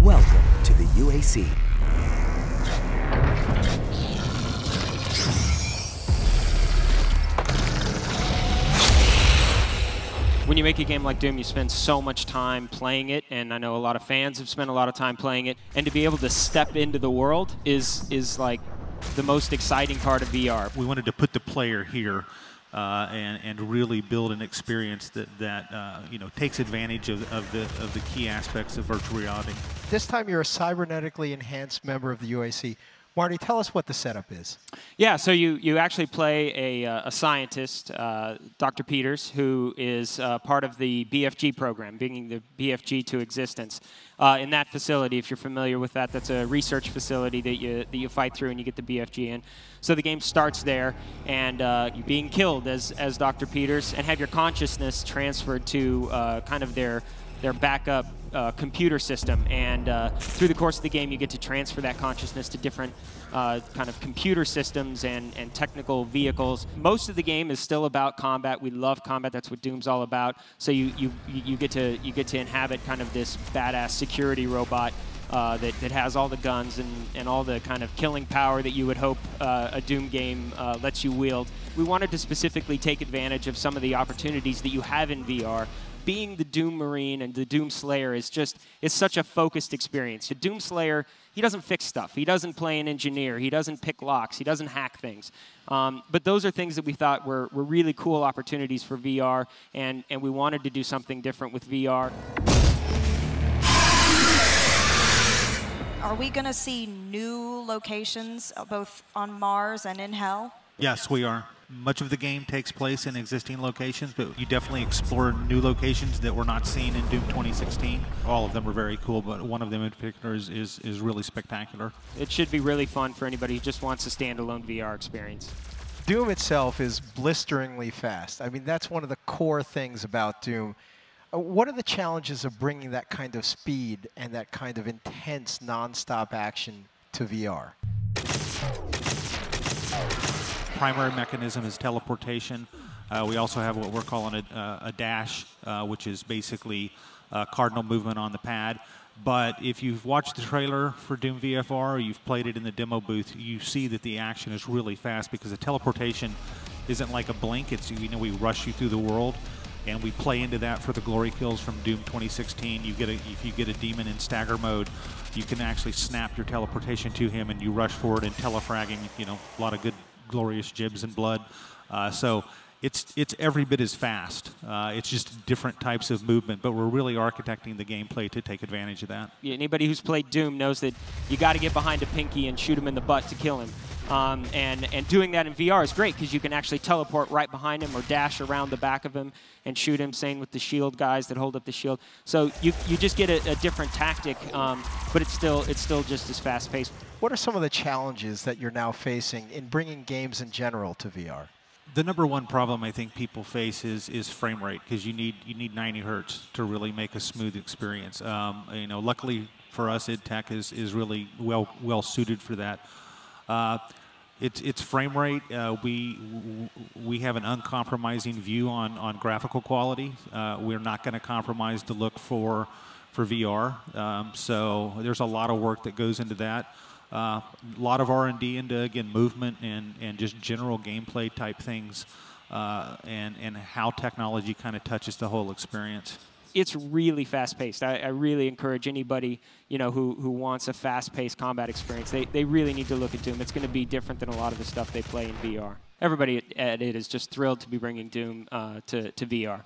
Welcome to the UAC. When you make a game like Doom, you spend so much time playing it, and I know a lot of fans have spent a lot of time playing it, and to be able to step into the world is like the most exciting part of VR. We wanted to put the player here and really build an experience that you know, takes advantage of the key aspects of virtual reality. This time you're a cybernetically enhanced member of the UAC. Marty, tell us what the setup is. Yeah, so you actually play a scientist, Dr. Peters, who is part of the BFG program, bringing the BFG to existence. In that facility, if you're familiar with that, that's a research facility that you fight through and you get the BFG in. So the game starts there, and you're being killed as Dr. Peters, and have your consciousness transferred to kind of their backup computer system, and through the course of the game you get to transfer that consciousness to different kind of computer systems and technical vehicles. Most of the game is still about combat. We love combat. That's what Doom's all about. So you get to inhabit kind of this badass security robot that has all the guns and all the kind of killing power that you would hope a Doom game lets you wield. We wanted to specifically take advantage of some of the opportunities that you have in VR. Being the Doom Marine and the Doom Slayer is such a focused experience. The Doom Slayer, he doesn't fix stuff. He doesn't play an engineer. He doesn't pick locks. He doesn't hack things. But those are things that we thought were really cool opportunities for VR, and we wanted to do something different with VR. Are we going to see new locations, both on Mars and in Hell? Yes, we are. Much of the game takes place in existing locations, but you definitely explore new locations that were not seen in Doom 2016. All of them are very cool, but one of them in particular is really spectacular. It should be really fun for anybody who just wants a standalone VR experience. Doom itself is blisteringly fast. I mean, that's one of the core things about Doom. What are the challenges of bringing that kind of speed and that kind of intense, non-stop action to VR? Primary mechanism is teleportation. We also have what we're calling a dash, which is basically cardinal movement on the pad. But if you've watched the trailer for Doom VFR or you've played it in the demo booth, you see that the action is really fast because the teleportation isn't like a blink. It's, you know, we rush you through the world, and we play into that for the glory kills from Doom 2016. If you get a demon in stagger mode, you can actually snap your teleportation to him, and you rush forward and telefragging. You know, a lot of good glorious jibs and blood. So it's every bit as fast. It's just different types of movement, but we're really architecting the gameplay to take advantage of that. Yeah, anybody who's played Doom knows that you got to get behind a pinky and shoot him in the butt to kill him. And doing that in VR is great because you can actually teleport right behind him or dash around the back of him and shoot him, same with the shield guys that hold up the shield. So you just get a different tactic, but it's still just as fast-paced. What are some of the challenges that you're now facing in bringing games in general to VR? The number one problem I think people face is frame rate, because you need 90 hertz to really make a smooth experience. You know, luckily for us, id Tech is really well suited for that. It's frame rate. We have an uncompromising view on graphical quality. We're not going to compromise the look for VR. So there's a lot of work that goes into that. A lot of R&D into, again, movement and just general gameplay type things, and how technology kind of touches the whole experience. It's really fast-paced. I really encourage anybody, you know, who wants a fast-paced combat experience. They really need to look at Doom. It's going to be different than a lot of the stuff they play in VR. Everybody at id is just thrilled to be bringing Doom to VR.